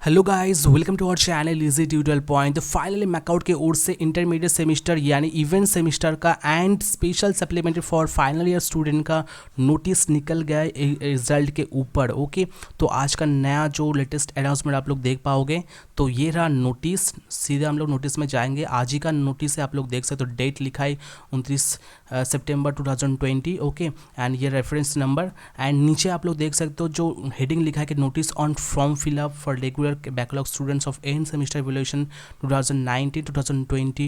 Hello guys, welcome to our channel easy tutorial point. तो finally MAKAUT के ओर से इंटरमीडिएट सेमेस्टर यानी इवेंट सेमेस्टर का and special supplementary for final year student का नोटिस निकल गया है रिजल्ट के ऊपर। ओके, तो आज का नया जो लेटेस्ट अनाउंसमेंट आप लोग देख पाओगे। तो ये रहा नोटिस, सीधे हम लोग नोटिस में जाएंगे। आज ही का नोटिस है, आप लोग देख सकते हो। डेट लिखा है 29 सितंबर 2020। ओके, एंड ये रेफरेंस नंबर एंड नीचे आप लोग देख सकते हो जो हेडिंग लिखा है कि notice on form fill up for regular backlog students of end semester evaluation 2019-2020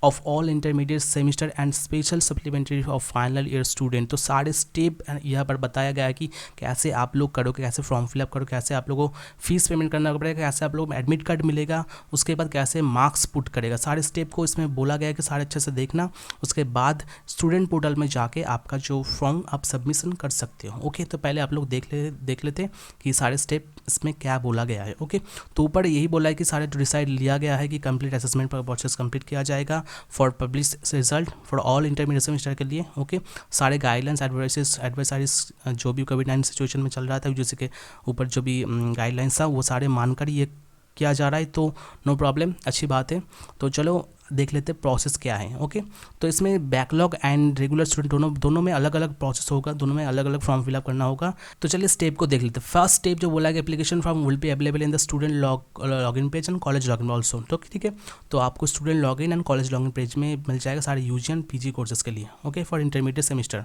of all intermediate semester and special supplementary of final year student। तो सारे स्टेप यहाँ पर बताया गया है कि कैसे आप लोग करोगे, कैसे फॉर्म फिलअप करो, कैसे आप लोगों को फीस पेमेंट करना पड़ेगा, कैसे आप लोगों को एडमिट कार्ड मिलेगा, उसके बाद कैसे मार्क्स पुट करेगा। सारे स्टेप को इसमें बोला गया है कि सारे अच्छे से देखना। उसके बाद स्टूडेंट पोर्टल में जाके आपका जो फॉर्म आप सबमिशन कर सकते हो। ओके, तो पहले आप लोग देख लेते कि सारे स्टेप इसमें क्या बोला गया है। ओके, तो ऊपर यही बोला है कि सारे डिसाइड लिया गया है कि कंप्लीट असेसमेंट पर प्रोसेस कंप्लीट किया जाएगा for publish result for all intermediate semester के लिए। ओके, सारे गाइडलाइंस एडवाइजरीज जो भी कोविड-19 सिचुएशन में चल रहा था, जैसे कि ऊपर जो भी गाइडलाइंस था वो सारे मानकर ये किया जा रहा है। तो नो प्रॉब्लम, अच्छी बात है। तो चलो देख लेते प्रोसेस क्या है। ओके, तो इसमें बैकलॉग एंड रेगुलर स्टूडेंट दोनों में अलग अलग प्रोसेस होगा, दोनों में अलग अलग फॉर्म फिलअप करना होगा। तो चलिए स्टेप को देख लेते हैं। फर्स्ट स्टेप जो बोला है, application form will be available in the student login page and college login also. तो ठीक है, तो आपको student login and college login page में मिल जाएगा सारे यूजी एंड पीजी कोर्सेज के लिए। ओके, फॉर इंटरमीडिएट सेमेस्टर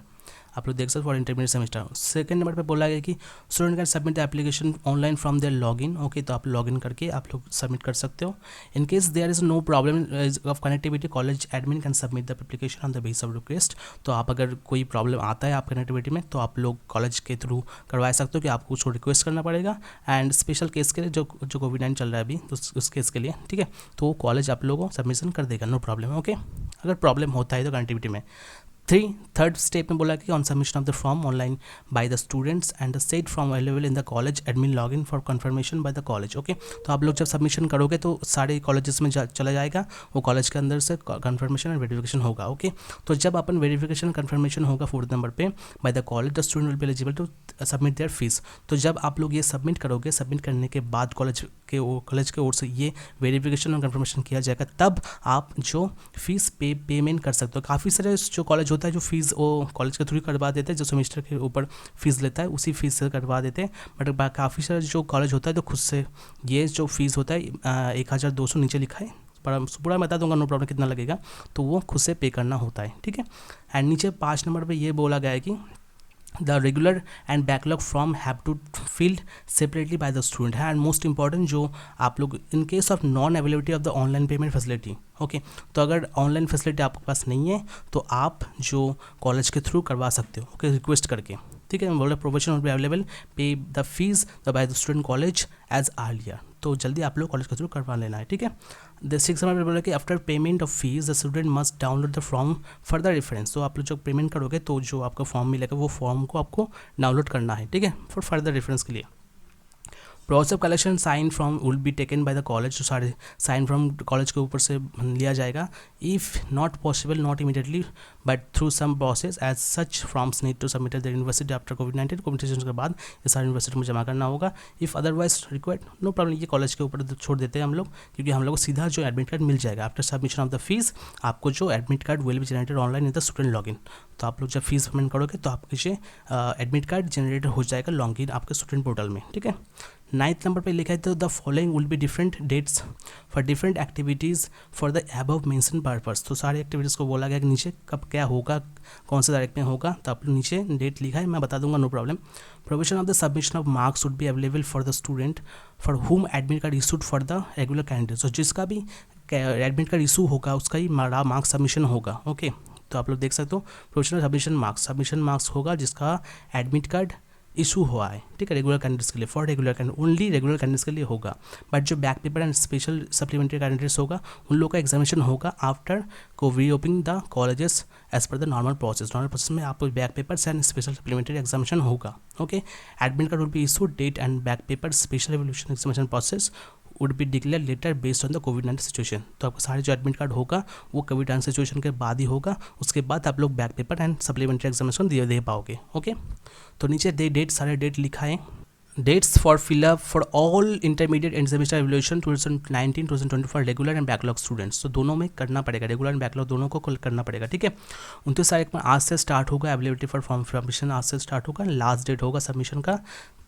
आप लोग देख सकते हो, for intermediate semester. Second number पे बोला गया कि student can submit the application online from their login. Okay, तो आप लॉगिन करके आप लोग सबमिट कर सकते हो। In case there is no problem of connectivity, college admin can submit the application on the base of request. तो आप अगर कोई प्रॉब्लम आता है आप कनेक्टिविटी में, तो आप लोग कॉलेज के थ्रू करवा सकते हो कि आपको उसको रिक्वेस्ट करना पड़ेगा। एंड स्पेशल केस के लिए जो कोविड-19 चल रहा है अभी, तो उस केस के लिए ठीक है, तो कॉलेज आप लोगों को सबमिशन कर देगा, नो प्रॉब्लम। ओके, अगर प्रॉब्लम होता है तो कनेक्टिविटी में। थर्ड स्टेप में बोला कि on submission of the form online by the students and the set form available in the college admin login for confirmation bye the college. Okay, तो आप लोग जब सबमिशन करोगे तो सारे कॉलेजेस में चला जाएगा, वो कॉलेज के अंदर से कंफर्मेशन एंड वेरिफिकेशन होगा। ओके, तो जब अपन वेरिफिकेशन कंफर्मेशन होगा फोर्थ नंबर पे by the college, the student will be eligible to submit their fees. तो जब आप लोग ये सबमिट करोगे, सबमिट करने के बाद कॉलेज के ओर से ये वेरिफिकेशन और कंफर्मेशन किया जाएगा, तब आप जो फीस पेमेंट कर सकते हो। काफ़ी सारे जो कॉलेज होता है जो फीस वो कॉलेज के थ्रू करवा देते हैं, जो सेमेस्टर के ऊपर फीस लेता है उसी फीस से करवा देते हैं। बट काफ़ी सारे जो कॉलेज होता है तो खुद से ये जो फीस होता है 1200 नीचे लिखा है, पूरा बता दूंगा, नो प्रॉब्लम, कितना लगेगा, तो वो खुद से पे करना होता है। ठीक है, एंड नीचे 5 नंबर पे ये बोला गया है कि the regular and backlog form have to filled separately by the student है। एंड मोस्ट इंपॉर्टेंट जो आप लोग in case of non availability of the online payment facility. Okay, तो अगर ऑनलाइन फैसिलिटी आपके पास नहीं है तो आप जो कॉलेज के थ्रू करवा सकते हो। ओके, रिक्वेस्ट करके। ठीक है, बोल रहे provision will be available, pay the fees by the student college as earlier. तो जल्दी आप लोग कॉलेज के थ्रू करवा लेना है। ठीक है, द 6 नंबर बोला कि after payment of fees the student must download the form for the reference. तो आप लोग जब पेमेंट करोगे तो जो आपका फॉर्म मिलेगा वो फॉर्म को आपको डाउनलोड करना है। ठीक है, फॉर फर्दर रेफरेंस के लिए। Process of collection sign from will be taken by the college. जो सारे साइन फ्रॉम कॉलेज के ऊपर से लिया जाएगा। If not possible not immediately but through some process as such forms need to submit the university after कोविड-19। COVID के बाद ये सारे यूनिवर्सिटी में जमा करना होगा। If otherwise required, no problem, ये कॉलेज के ऊपर छोड़ देते हैं हम लोग, क्योंकि हम लोग को सीधा जो एडमिट कार्ड मिल जाएगा after submission of the fees. आपको जो admit card will be generated online in the student login. तो आप लोग जब फीस पेमेंट करोगे तो आपके एडमिट कार्ड जनरेट हो जाएगा लॉगिन आपके स्टूडेंट पोर्टल में। ठीक है, 9th नंबर पे लिखा है तो the following will be different dates for different activities for the above mention purpose. तो सारी एक्टिविटीज़ को बोला गया कि नीचे कब क्या होगा, कौन से तारीख में होगा, तो आप नीचे डेट लिखा है, मैं बता दूंगा, no problem. Provision of the submission of marks would be available for the student for whom admit card issued for the regular candidate. तो जिसका भी एडमिट कार्ड इशू होगा उसका ही मार्क्स सबमिशन होगा। ओके, तो आप लोग देख सकते हो प्रोविजनल सबमिशन मार्क्स होगा जिसका एडमिट कार्ड इशू हुआ है। ठीक है, रेगुलर कैंडिडेट्स के लिए, for regular candidate only regular candidates के लिए होगा। बट जो back paper and special supplementary candidates होगा उन लोगों का एग्जामिनेशन होगा आफ्टर को reopening the colleges as per the normal process में आपको back papers and special supplementary examination होगा। Okay, admit card will be issue date and back paper special evaluation examination process would be declare later based on the कोविड-19 situation. तो आपका सारे जो admit card होगा वो कोविड-19 सिचुएशन के बाद ही होगा, उसके बाद आप लोग back paper and supplementary examination दे पाओगे। ओके, तो नीचे डेट सारे डेट लिखा है। Dates for fill up for all intermediate and semester evaluation 2019-2020 regular and backlog students. तो दोनों में करना पड़ेगा, रेगुलर एंड बैकलॉग दोनों को करना पड़ेगा, ठीक है। 29 तारीख में आज से स्टार्ट होगा, अवेलेबिलिटी फॉर फॉर्म सबमिशन आज से स्टार्ट होगा। लास्ट डेट होगा सबमिशन का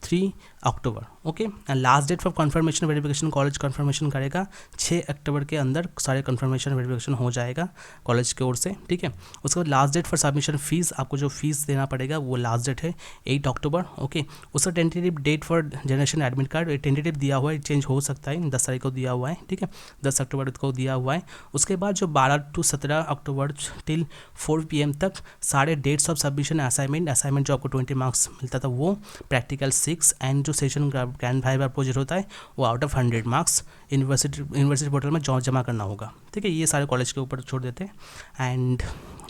3 October, okay. And last date for confirmation verification, college confirmation करेगा 6 अक्टूबर के अंदर सारे कन्फर्मेशन वेरिफिकेशन हो जाएगा कॉलेज की ओर से, ठीक है। उसके बाद last date for submission fees, आपको जो फीस देना पड़ेगा वो लास्ट डेट है 8 अक्टूबर, ओके। उसका tentative date for generation admit card tentative दिया हुआ है, चेंज हो सकता है, 10 तारीख को दिया हुआ है, ठीक है, 10 अक्टूबर को दिया हुआ है। उसके बाद जो 12 to 17 अक्टूबर टिल 4 PM तक सारे डेट्स ऑफ सबमिशन, असाइनमेंट जो आपको 20 मार्क्स मिलता था वो, प्रैक्टिकल 6 एंड जो सेशन ग्रैंड वाइवा प्रोजेक्ट होता है वो out of 100 marks university portal में जमा करना होगा, ठीक है। ये सारे कॉलेज के ऊपर छोड़ देते हैं। एंड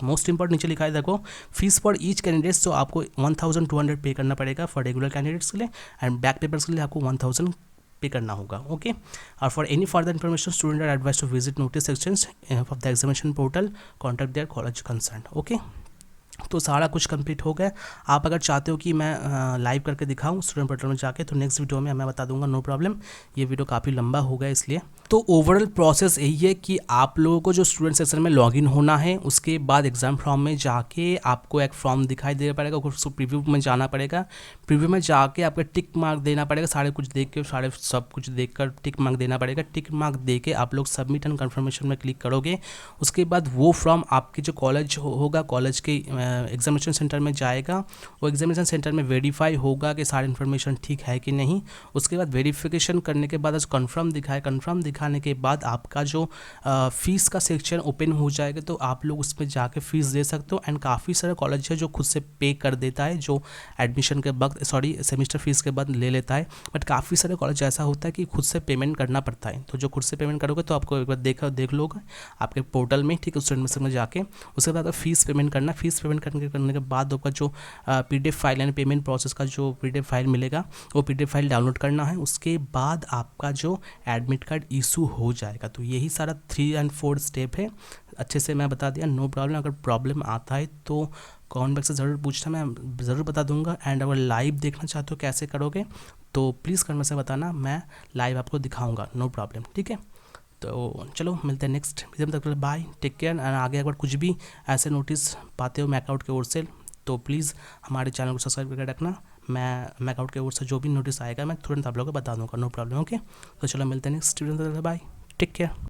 मोस्ट इंपॉर्टेंट नीचे लिखा है देखो, फीस फॉर ईच कैंडिडेट्स, तो आपको 1200 पे करना पड़ेगा फॉर रेगुलर कैंडिडेट्स के लिए, एंड बैक पेपर्स के लिए आपको 1000 पे करना होगा, ओके। और for any further information student are advise to visit notice sections of the examination portal, contact their college concern, okay. तो सारा कुछ कंप्लीट हो गया। आप अगर चाहते हो कि मैं लाइव करके दिखाऊं स्टूडेंट पोर्टल में जाके, तो नेक्स्ट वीडियो में मैं बता दूंगा, नो प्रॉब्लम। ये वीडियो काफ़ी लंबा हो गया इसलिए। तो ओवरऑल प्रोसेस यही है कि आप लोगों को जो स्टूडेंट सेक्शन में लॉगिन होना है, उसके बाद एग्जाम फॉर्म में जाके आपको एक फॉर्म दिखाई दे पड़ेगा, उसको प्रीव्यू में जाना पड़ेगा। प्रीव्यू में जाके आपको टिक मार्क देना पड़ेगा, सारे कुछ देख के, सारे सब कुछ देख कर टिक मार्क देना पड़ेगा। टिक मार्क दे के आप लोग सबमिट एंड कन्फर्मेशन में क्लिक करोगे। उसके बाद वो फॉर्म आपके जो कॉलेज होगा, कॉलेज के एग्जामिनेशन सेंटर में जाएगा। वो एग्जामिनेशन सेंटर में वेरीफाई होगा कि सारी इन्फॉर्मेशन ठीक है कि नहीं। उसके बाद वेरिफिकेशन करने के बाद कन्फर्म दिखाए, कन्फर्म दिखाने के बाद आपका जो फीस का सेक्शन ओपन हो जाएगा, तो आप लोग उसमें जाके फीस दे सकते हो। एंड काफ़ी सारे कॉलेज है जो खुद से पे कर देता है, जो एडमिशन के वक्त सेमिस्टर फीस के बाद ले लेता है। बट काफ़ी सारे कॉलेज ऐसा होता है कि खुद से पेमेंट करना पड़ता है। तो जो खुद से पेमेंट करोगे तो आपको एक बार देख लोगे आपके पोर्टल में, ठीक है, स्टूडेंट मिशन में जाके। उसके बाद फीस पेमेंट करना, फीस पेमेंट करने के बाद आपका जो PDF फाइल यानी पेमेंट प्रोसेस का जो PDF फाइल मिलेगा, वो PDF फाइल डाउनलोड करना है। उसके बाद आपका जो एडमिट कार्ड इशू हो जाएगा। तो यही सारा 3 और 4 स्टेप है। अच्छे से मैं बता दिया, नो प्रॉब्लम। अगर प्रॉब्लम आता है तो कमेंट बॉक्स से ज़रूर पूछना, मैं ज़रूर बता दूंगा। एंड अगर लाइव देखना चाहते हो कैसे करोगे तो प्लीज़ कमेंट से बताना, मैं लाइव आपको दिखाऊंगा, नो प्रॉब्लम, ठीक है। तो चलो मिलते हैं नेक्स्ट वीडियो में, तक के लिए बाय, टेक केयर। एंड आगे अगर कुछ भी ऐसे नोटिस पाते हो मैकआउट की ओर से तो प्लीज़ हमारे चैनल को सब्सक्राइब करके रखना। मैं मैकआउट की ओर से जो भी नोटिस आएगा मैं तुरंत आप लोगों को बता दूंगा, नो प्रॉब्लम, ओके। तो चलो मिलते हैं नेक्स्ट वीडियो में, बाय, टेक केयर।